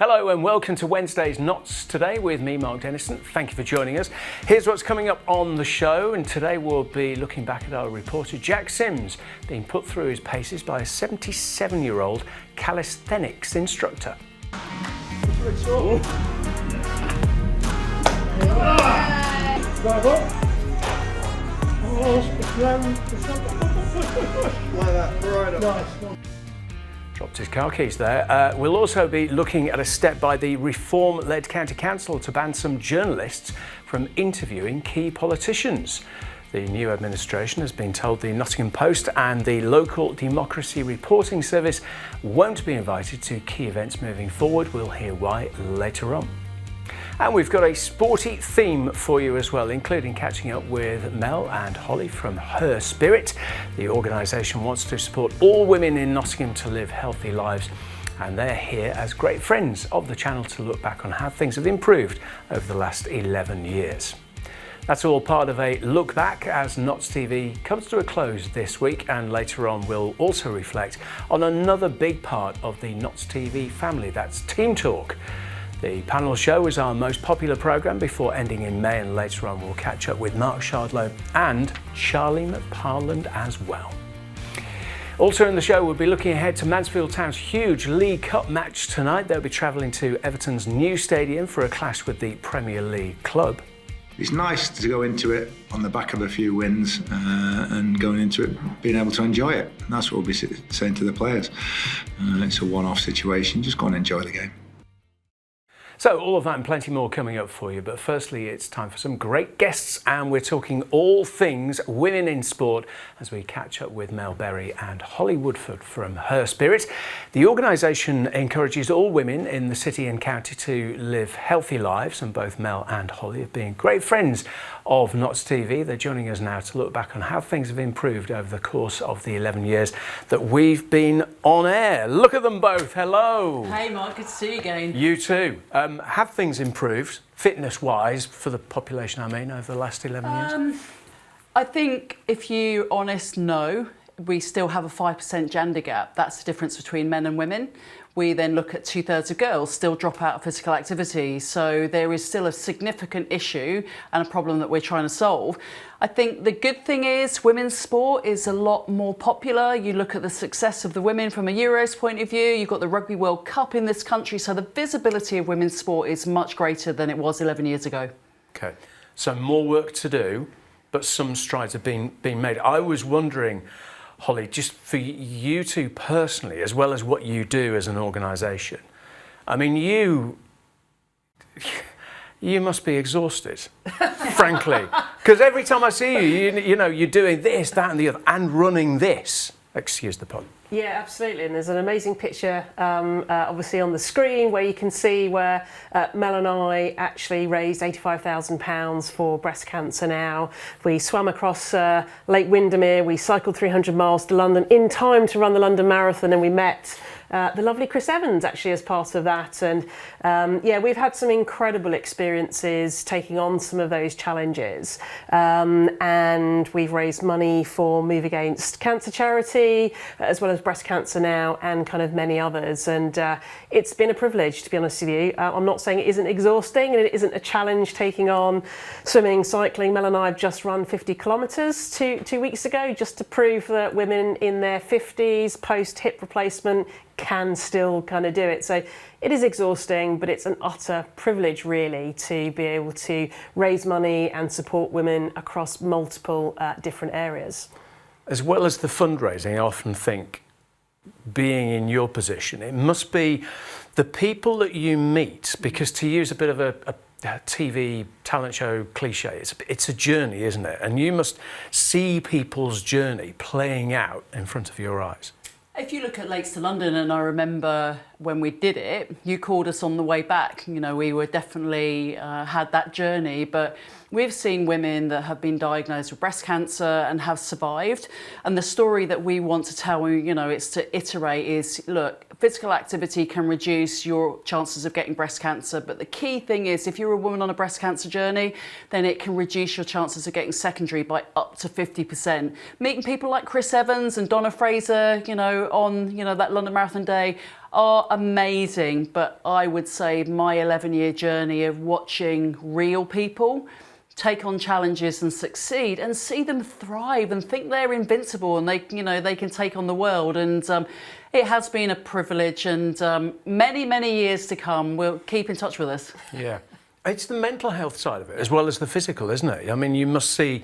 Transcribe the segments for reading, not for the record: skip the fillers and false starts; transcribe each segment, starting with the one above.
Hello and welcome to Wednesday's Knots Today with me, Mark Dennison. Thank you for joining us. Here's what's coming up on the show, and today we'll be looking back at our reporter Jack Sims being put through his paces by a 77-year-old calisthenics instructor. Dropped his car keys there. We'll also be looking at a step by the Reform-led County Council to ban some journalists from interviewing key politicians. The new administration has been told the Nottingham Post and the local Democracy Reporting Service won't be invited to key events moving forward. We'll hear why later on. And we've got a sporty theme for you as well, including catching up with Mel and Holly from Her Spirit. The organisation wants to support all women in Nottingham to live healthy lives, and they're here as great friends of the channel to look back on how things have improved over the last 11 years. That's all part of a look back as Knots TV comes to a close this week, and later on we'll also reflect on another big part of the Knots TV family, that's Team Talk. The panel show is our most popular programme before ending in May, and later on we'll catch up with Mark Shardlow and Charlie McParland as well. Also in the show we'll be looking ahead to Mansfield Town's huge League Cup match tonight. They'll be travelling to Everton's new stadium for a clash with the Premier League club. It's nice to go into it on the back of a few wins and going into it being able to enjoy it. And that's what we'll be saying to the players. It's a one-off situation, just go and enjoy the game. So all of that and plenty more coming up for you, but firstly it's time for some great guests, and we're talking all things women in sport as we catch up with Mel Berry and Holly Woodford from Her Spirit. The organisation encourages all women in the city and county to live healthy lives, and both Mel and Holly have been great friends of Knots TV. They're joining us now to look back on how things have improved over the course of the 11 years that we've been on air. Look at them both. Hello. Hey Mark, good to see you again. You too. Have things improved, fitness-wise, for the population, over the last 11 years? I think if you're honest, no. We still have a 5% gender gap. That's the difference between men and women. We then look at 2/3 of girls still drop out of physical activity. So there is still a significant issue and a problem that we're trying to solve. I think the good thing is women's sport is a lot more popular. You look at the success of the women from a Euros point of view, you've got the Rugby World Cup in this country. So the visibility of women's sport is much greater than it was 11 years ago. Okay, so more work to do, but some strides have been made. I was wondering, Holly, just for you two personally, as well as what you do as an organisation, you must be exhausted, frankly, because every time I see you, you're doing this, that and the other, and running this. Excuse the pun. Yeah, absolutely. And there's an amazing picture, obviously on the screen, where you can see where Mel and I actually raised £85,000 for breast cancer now. We swam across Lake Windermere, we cycled 300 miles to London in time to run the London Marathon, and we met the lovely Chris Evans actually as part of that. And we've had some incredible experiences taking on some of those challenges. And we've raised money for Move Against Cancer charity, as well as Breast Cancer Now, and kind of many others. And it's been a privilege, to be honest with you. I'm not saying it isn't exhausting and it isn't a challenge taking on swimming, cycling. Mel and I have just run 50 kilometres two weeks ago, just to prove that women in their 50s, post hip replacement, can still kind of do it. So it is exhausting, but it's an utter privilege really to be able to raise money and support women across multiple different areas. As well as the fundraising, I often think, being in your position, it must be the people that you meet, because to use a bit of a TV talent show cliche, it's a journey, isn't it? And you must see people's journey playing out in front of your eyes. If you look at Lakes to London, and I remember when we did it, you called us on the way back. We were definitely had that journey, but we've seen women that have been diagnosed with breast cancer and have survived. And the story that we want to tell, it's to iterate is, look, physical activity can reduce your chances of getting breast cancer. But the key thing is, if you're a woman on a breast cancer journey, then it can reduce your chances of getting secondary by up to 50%. Meeting people like Chris Evans and Donna Fraser, on, that London Marathon day, are amazing, but I would say my 11-year journey of watching real people take on challenges and succeed and see them thrive and think they're invincible and they can take on the world, and it has been a privilege, and many years to come. We'll keep in touch with us. Yeah, it's the mental health side of it as well as the physical, isn't it? I mean, you must see,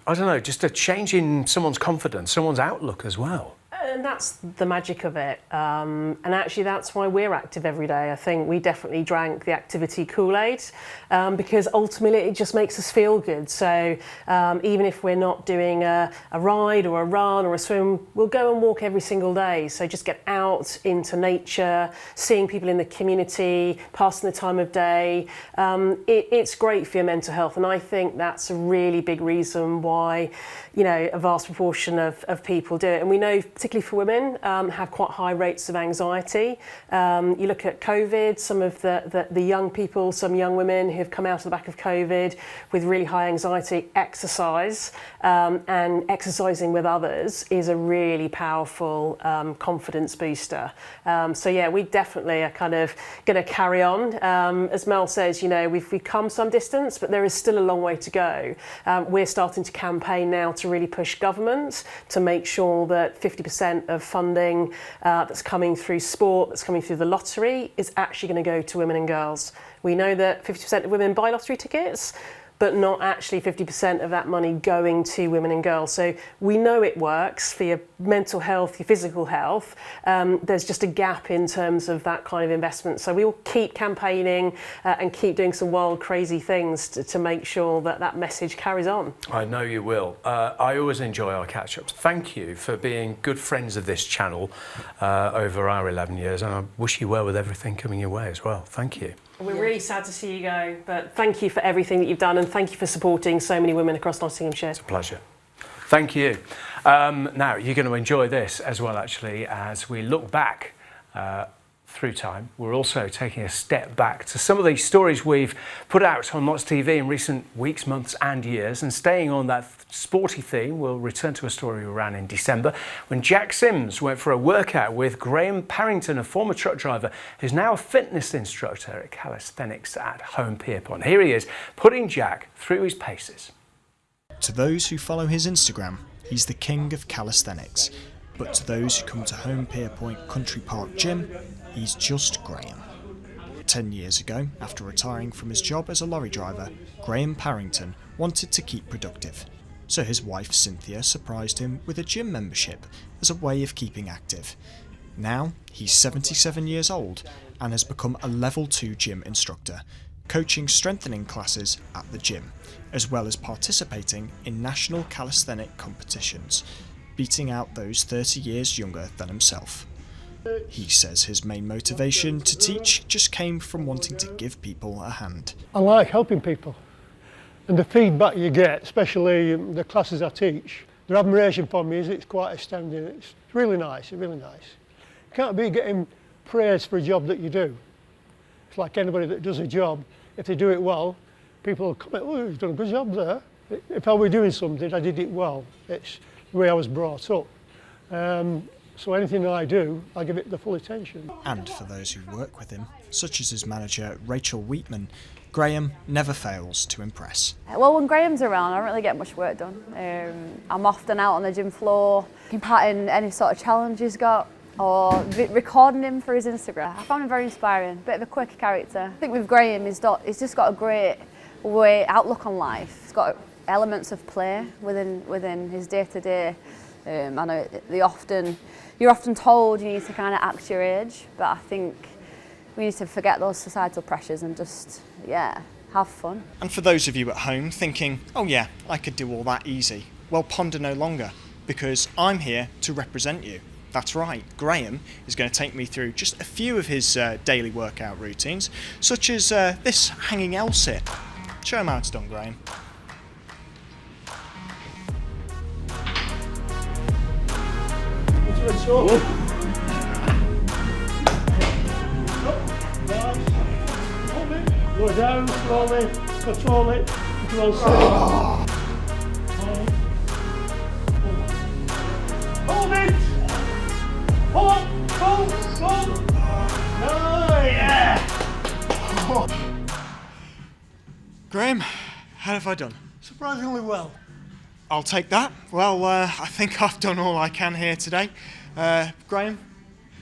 I don't know, just a change in someone's confidence, someone's outlook as well. And that's the magic of it. And actually, that's why we're active every day. I think we definitely drank the activity Kool-Aid because ultimately it just makes us feel good. So even if we're not doing a ride or a run or a swim, we'll go and walk every single day. So just get out into nature, seeing people in the community, passing the time of day. It's great for your mental health. And I think that's a really big reason why, a vast proportion of people do it. And we know, particularly for women, have quite high rates of anxiety. You look at COVID, some of the young people, some young women who've come out of the back of COVID with really high anxiety. Exercise and exercising with others is a really powerful confidence booster. So yeah, we definitely are kind of going to carry on. As Mel says, we've come some distance, but there is still a long way to go. We're starting to campaign now to really push government to make sure that 50% of funding that's coming through sport, that's coming through the lottery, is actually going to go to women and girls. We know that 50% of women buy lottery tickets, but not actually 50% of that money going to women and girls. So we know it works for your mental health, your physical health. There's just a gap in terms of that kind of investment. So we will keep campaigning and keep doing some wild, crazy things to make sure that message carries on. I know you will. I always enjoy our catch-ups. Thank you for being good friends of this channel over our 11 years, and I wish you well with everything coming your way as well. Thank you. We're really sad to see you go, but thank you for everything that you've done, and thank you for supporting so many women across Nottinghamshire. It's a pleasure. Thank you. Now, you're going to enjoy this as well, actually, as we look back through time. We're also taking a step back to some of these stories we've put out on Mott's TV in recent weeks, months and years. And staying on that sporty theme, we'll return to a story we ran in December when Jack Sims went for a workout with Graham Parrington, a former truck driver who's now a fitness instructor at calisthenics at Home Pierpont. Here he is, putting Jack through his paces. To those who follow his Instagram, he's the king of calisthenics. But to those who come to Home Pierpont Country Park Gym, he's just Graham. 10 years ago, after retiring from his job as a lorry driver, Graham Parrington wanted to keep productive. So his wife Cynthia surprised him with a gym membership as a way of keeping active. Now, he's 77 years old and has become a level 2 gym instructor, coaching strengthening classes at the gym, as well as participating in national calisthenic competitions, beating out those 30 years younger than himself. He says his main motivation to teach just came from wanting to give people a hand. I like helping people, and the feedback you get, especially the classes I teach, the admiration for me it's quite astounding. It's really nice, really nice. You can't be getting praise for a job that you do. It's like anybody that does a job, if they do it well, people will comment, oh, you've done a good job there. If I were doing something, I did it well. It's the way I was brought up. So anything that I do, I give it the full attention. And for those who work with him, such as his manager Rachel Wheatman, Graham never fails to impress. Well, when Graham's around, I don't really get much work done. I'm often out on the gym floor, imparting any sort of challenge he's got, or recording him for his Instagram. I found him very inspiring, a bit of a quirky character. I think with Graham, he's just got a great outlook on life. He's got elements of play within his day-to-day. I know you're often told you need to kind of act your age, but I think we need to forget those societal pressures and just, have fun. And for those of you at home thinking, oh yeah, I could do all that easy, well, ponder no longer, because I'm here to represent you. That's right, Graham is going to take me through just a few of his daily workout routines, such as this hanging L sit. Show him how it's done, Graham. Go down slowly, control it, control slowly. Hold it! Hold, hold, hold. have I done? Surprisingly well. I'll take that. Well, I think I've done all I can here today. Graham,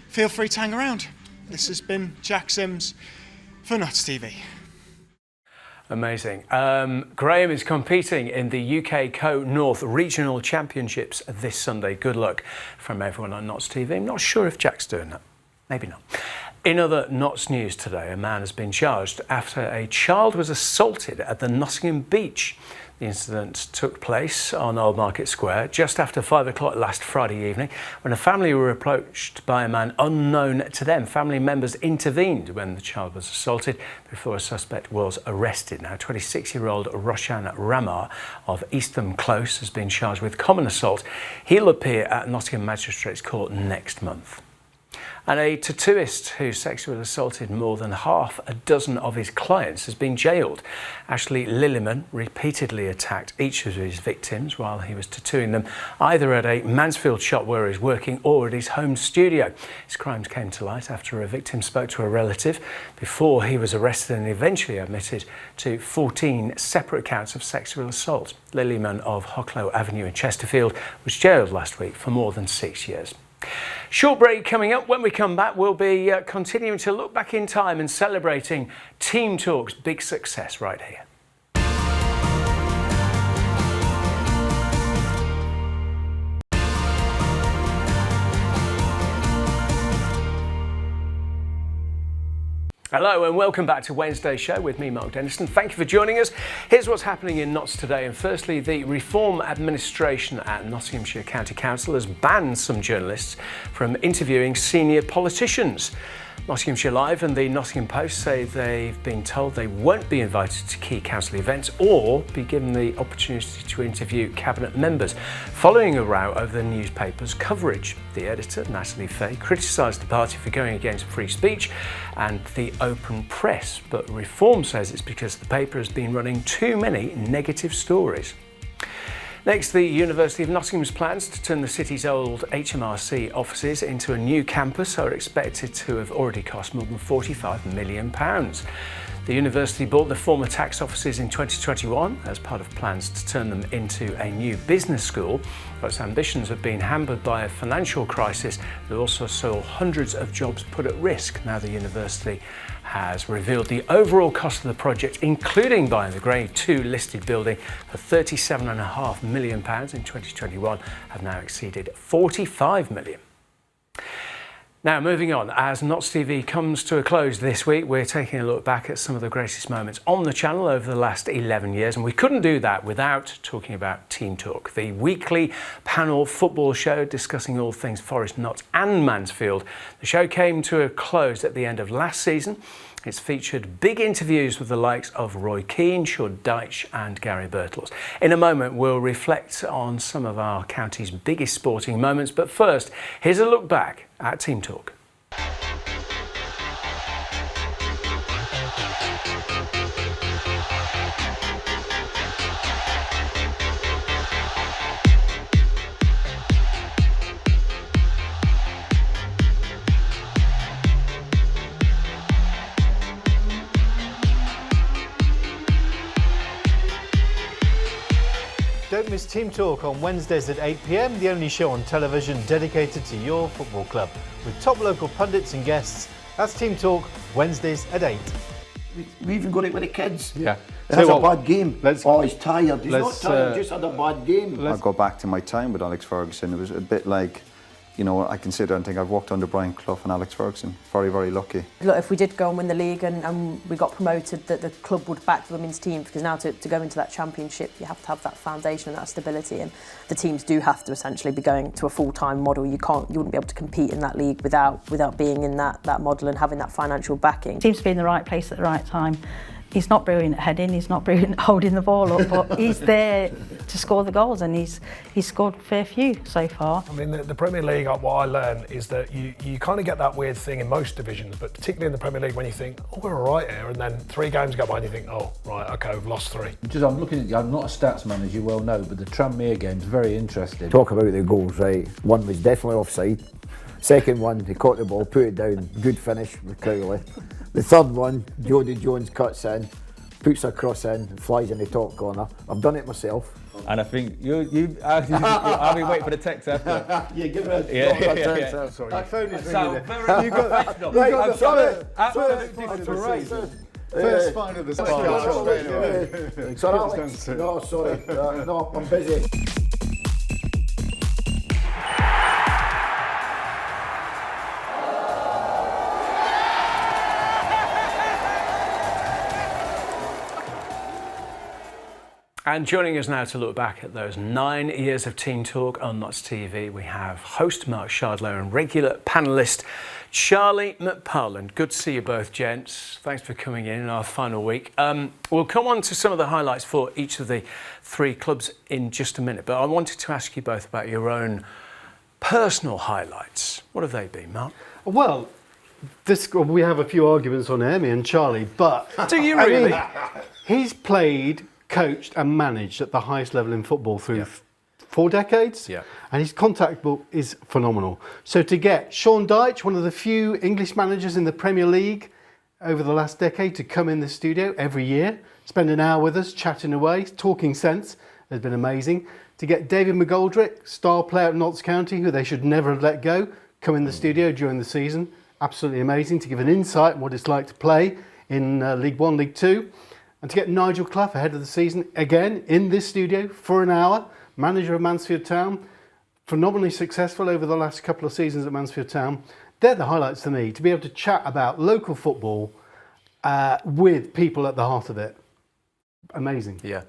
feel free to hang around. This has been Jack Sims for Nuts TV. Amazing. Graham is competing in the UK Co-North Regional Championships this Sunday. Good luck from everyone on Notts TV. I'm not sure if Jack's doing that. Maybe not. In other Notts news today, a man has been charged after a child was assaulted at the Nottingham beach. The incident took place on Old Market Square just after 5 o'clock last Friday evening when a family were approached by a man unknown to them. Family members intervened when the child was assaulted before a suspect was arrested. Now, 26-year-old Roshan Ramar of Eastham Close has been charged with common assault. He'll appear at Nottingham Magistrates Court next month. And a tattooist who sexually assaulted more than half a dozen of his clients has been jailed. Ashley Lilliman repeatedly attacked each of his victims while he was tattooing them, either at a Mansfield shop where he was working or at his home studio. His crimes came to light after a victim spoke to a relative before he was arrested and eventually admitted to 14 separate counts of sexual assault. Lilliman of Hocklow Avenue in Chesterfield was jailed last week for more than 6 years. Short break coming up. When we come back, we'll be continuing to look back in time and celebrating Team Talk's big success right here. Hello and welcome back to Wednesday's show with me, Mark Dennison. Thank you for joining us. Here's what's happening in Notts today. And firstly, the Reform Administration at Nottinghamshire County Council has banned some journalists from interviewing senior politicians. Nottinghamshire Live and the Nottingham Post say they've been told they won't be invited to key council events or be given the opportunity to interview cabinet members, following a row over the newspaper's coverage. The editor, Natalie Fay, criticised the party for going against free speech and the open press, but Reform says it's because the paper has been running too many negative stories. Next, the University of Nottingham's plans to turn the city's old HMRC offices into a new campus are expected to have already cost more than £45 million. The university bought the former tax offices in 2021 as part of plans to turn them into a new business school. Those ambitions have been hampered by a financial crisis that also saw hundreds of jobs put at risk. Now the university has revealed the overall cost of the project, including buying the Grade 2 listed building for £37.5 million in 2021, have now exceeded £45 million. Now, moving on, as Notts TV comes to a close this week, we're taking a look back at some of the greatest moments on the channel over the last 11 years, and we couldn't do that without talking about Team Talk, the weekly panel football show discussing all things Forest, Notts and Mansfield. The show came to a close at the end of last season. It's featured big interviews with the likes of Roy Keane, Sean Dyche and Gary Birtles. In a moment, we'll reflect on some of our county's biggest sporting moments, but first, here's a look back at Team Talk. Don't miss Team Talk on Wednesdays at 8 p.m, the only show on television dedicated to your football club, with top local pundits and guests. That's Team Talk, Wednesdays at 8. We even got it with the kids. Yeah. That's a bad game. Oh, he's tired. He's not tired, just had a bad game. I'll go back to my time with Alex Ferguson. It was a bit like, you know, I can sit there and think I've walked under Brian Clough and Alex Ferguson. Very, very lucky. Look, if we did go and win the league and we got promoted, that the club would back the women's team, because now to go into that championship, you have to have that foundation and that stability, and the teams do have to essentially be going to a full-time model. You wouldn't be able to compete in that league without being in that model and having that financial backing. Seems to be in the right place at the right time. He's not brilliant at heading, he's not brilliant at holding the ball up, but he's there to score the goals, and he's scored a fair few so far. I mean, the Premier League, what I learned is that you kind of get that weird thing in most divisions, but particularly in the Premier League when you think, oh, we're all right here, and then 3 games go by and you think, oh, right, OK, we've lost 3. I'm looking at you, I'm not a stats man, as you well know, but the Tranmere game's very interesting. Talk about the goals, right? One was definitely offside. Second one, he caught the ball, put it down, good finish with Crowley. The third one, Jody Jones cuts in. puts a cross in, and flies in the top corner. I've done it myself. And I think I'll be waiting for the text after. Yeah, give it a yeah. Sorry. That phone is So ringing. very You got professional. the First fine of the season. So Alex, no, sorry, no, I'm busy. And joining us now to look back at those 9 years of Team Talk on Notts TV, we have host Mark Shardlow and regular panellist Charlie McParland. Good to see you both, gents. Thanks for coming in our final week. We'll come on to some of the highlights for each of the three clubs in just a minute, but I wanted to ask you both about your own personal highlights. What have they been, Mark? Well, we have a few arguments on air, me and Charlie, but... Do you really? He's played, coached and managed at the highest level in football through 4 decades, and his contact book is phenomenal. So to get Sean Dyche, one of the few English managers in the Premier League over the last decade, to come in the studio every year, spend an hour with us, chatting away, talking sense, has been amazing. To get David McGoldrick, star player at Notts County, who they should never have let go, come in the studio during the season, absolutely amazing, to give an insight on what it's like to play in League One, League Two. And to get Nigel Clough ahead of the season, again, in this studio for an hour, manager of Mansfield Town, phenomenally successful over the last couple of seasons at Mansfield Town. They're the highlights to me, to be able to chat about local football with people at the heart of it. Amazing. Yeah,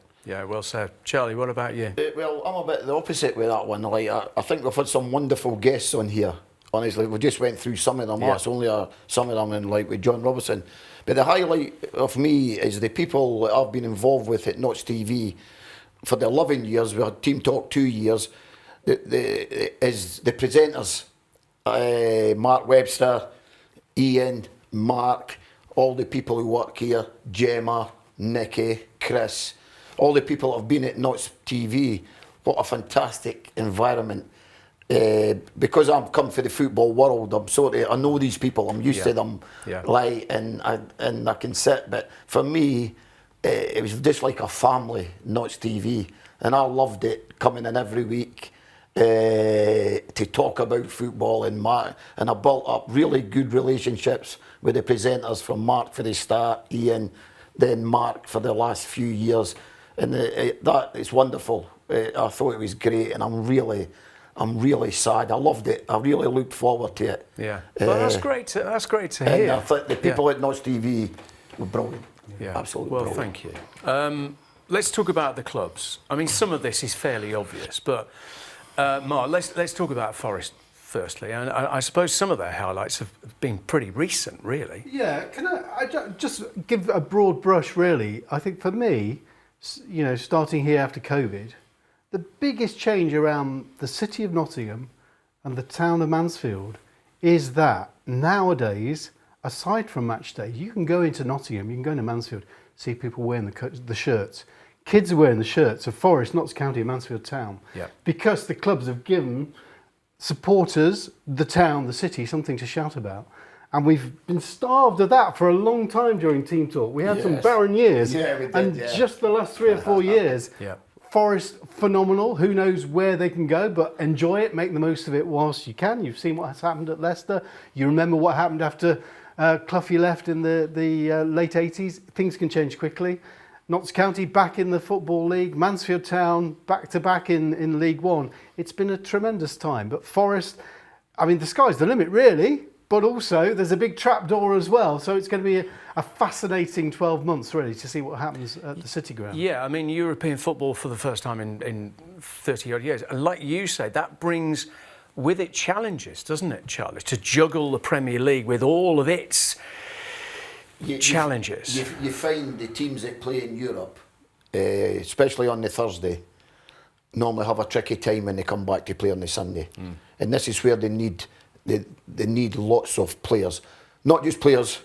well said. Charlie, what about you? Well, I'm a bit the opposite with that one. Like, I think we've had some wonderful guests on here. Honestly, we just went through some of them. That's only some of them, and like with John Robertson. But the highlight of me is the people that I've been involved with at Notts TV for the 11 years. We had Team Talk 2 years. Is the presenters, Mark Webster, Ian, Mark, all the people who work here, Gemma, Nicky, Chris, all the people that have been at Notts TV. What a fantastic environment. Because I'm come from the football world, I know these people. I'm used to them, like, and I can sit. But for me, it was just like a family, Notts TV, and I loved it coming in every week to talk about football. And I built up really good relationships with the presenters, from Mark for the start, Ian, then Mark for the last few years, and that is wonderful. I thought it was great, and I'm really sad. I loved it. I really looked forward to it. Yeah, well, that's great to hear. And I thought the people at Notts TV were brilliant. Yeah, absolutely. Well, brilliant. thank you. Let's talk about the clubs. I mean, some of this is fairly obvious, but Mark, let's talk about Forest firstly. And I suppose some of their highlights have been pretty recent, really. Yeah, can I just give a broad brush, really? I think for me, you know, starting here after COVID, the biggest change around the city of Nottingham and the town of Mansfield is that nowadays, aside from match day, you can go into Nottingham, you can go into Mansfield, see people wearing the shirts. Kids are wearing the shirts of Forest, Notts County, and Mansfield Town, because the clubs have given supporters, the town, the city, something to shout about. And we've been starved of that for a long time during Team Talk. We had some barren years, just the last 3 or 4 years, Forest, phenomenal. Who knows where they can go, but enjoy it, make the most of it whilst you can. You've seen what has happened at Leicester. You remember what happened after Cloughy left in the late 80s. Things can change quickly. Notts County back in the Football League. Mansfield Town back-to-back in League One. It's been a tremendous time. But Forest, I mean, the sky's the limit, really. But also, there's a big trapdoor as well. So it's going to be a fascinating 12 months, really, to see what happens at the City Ground. Yeah, I mean, European football for the first time in 30-odd years. And like you say, that brings with it challenges, doesn't it, Charlie? To juggle the Premier League with all of its challenges. You find the teams that play in Europe, especially on the Thursday, normally have a tricky time when they come back to play on the Sunday. And this is where they need lots of players, not just players,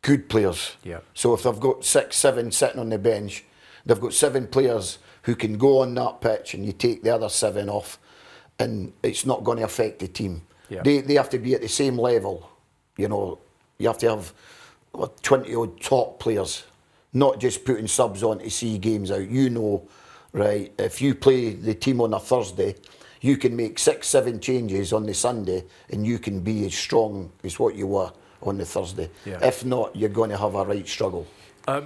good players. So if they've got 6, 7 sitting on the bench, they've got 7 players who can go on that pitch, and you take the other 7 off, and it's not going to affect the team. They have to be at the same level. You know, you have to have 20 odd top players not just putting subs on to see games out. You know, right, if you play the team on a Thursday, you can make 6-7 changes on the Sunday and you can be as strong as what you were on the Thursday. Yeah. If not, you're going to have a right struggle.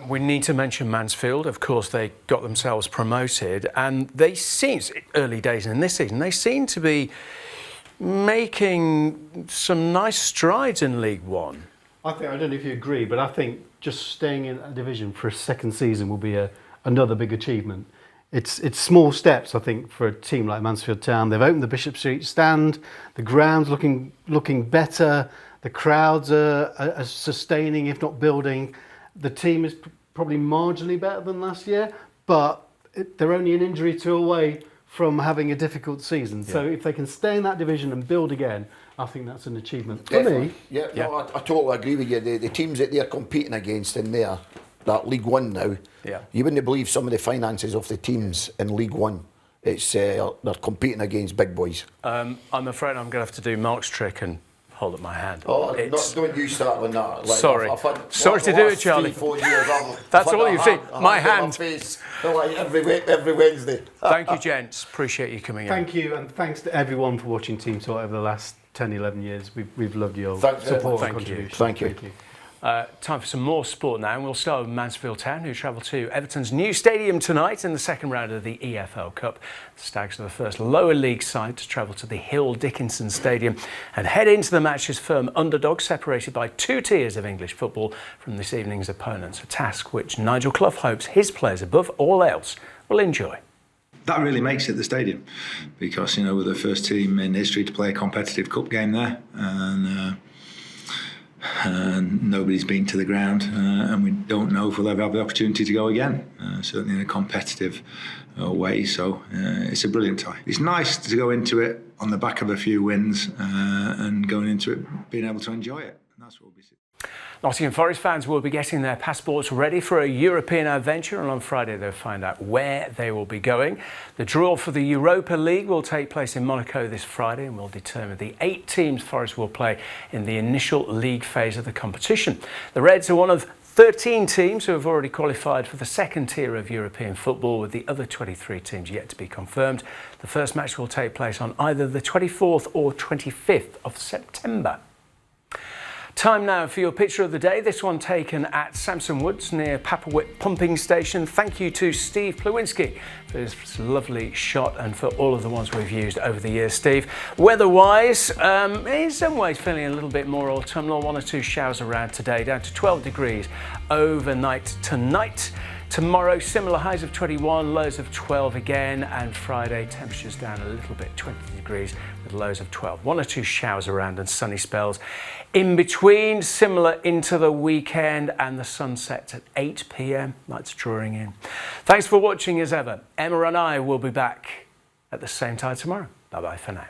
We need to mention Mansfield. Of course, they got themselves promoted, and they seem, early days in this season, they seem to be making some nice strides in League One. I don't know if you agree, but I think just staying in that division for a second season will be another big achievement. It's small steps, I think, for a team like Mansfield Town. They've opened the Bishop Street stand, the ground's looking better, the crowds are sustaining, if not building. The team is probably marginally better than last year, but they're only an injury or two away from having a difficult season. Yeah. So if they can stay in that division and build again, I think that's an achievement. For me, no, I totally agree with you. The teams that they're competing against in there, that League One now, you wouldn't believe some of the finances of the teams in League One. It's they're competing against big boys. I'm afraid I'm going to have to do Mark's trick and hold up my hand. Oh, don't you start on that. Like, sorry. Sorry to do it, Charlie. 3-4 years, that's all you see. My hand. My face, like every Wednesday. Thank you, gents. Appreciate you coming in. Thank you, and thanks to everyone for watching Team Talk over the last 10, 11 years. We've loved your support and contribution. Thank you. Time for some more sport now, and we'll start with Mansfield Town, who travel to Everton's new stadium tonight in the second round of the EFL Cup. The Stags are the first lower league side to travel to the Hill Dickinson Stadium and head into the match as firm underdogs, separated by 2 tiers of English football from this evening's opponents, a task which Nigel Clough hopes his players, above all else, will enjoy. That really makes it the stadium, because, you know, we're the first team in history to play a competitive cup game there, and nobody's been to the ground, and we don't know if we'll ever have the opportunity to go again, certainly in a competitive way. So it's a brilliant tie. It's nice to go into it on the back of a few wins, and going into it being able to enjoy it. And that's what we'll be seeing. Nottingham Forest fans will be getting their passports ready for a European adventure, and on Friday they'll find out where they will be going. The draw for the Europa League will take place in Monaco this Friday and will determine the 8 teams Forest will play in the initial league phase of the competition. The Reds are one of 13 teams who have already qualified for the second tier of European football, with the other 23 teams yet to be confirmed. The first match will take place on either the 24th or 25th of September. Time now for your picture of the day. This one taken at Samson Woods near Papawit Pumping Station. Thank you to Steve Plewinski for this lovely shot and for all of the ones we've used over the years, Steve. Weather-wise, in some ways feeling a little bit more autumnal. 1 or 2 showers around today, down to 12 degrees overnight tonight. Tomorrow, similar highs of 21, lows of 12 again, and Friday, temperatures down a little bit, 20 degrees with lows of 12. 1 or 2 showers around and sunny spells in between, similar into the weekend, and the sun sets at 8 p.m. Lights drawing in. Thanks for watching as ever. Emma and I will be back at the same time tomorrow. Bye-bye for now.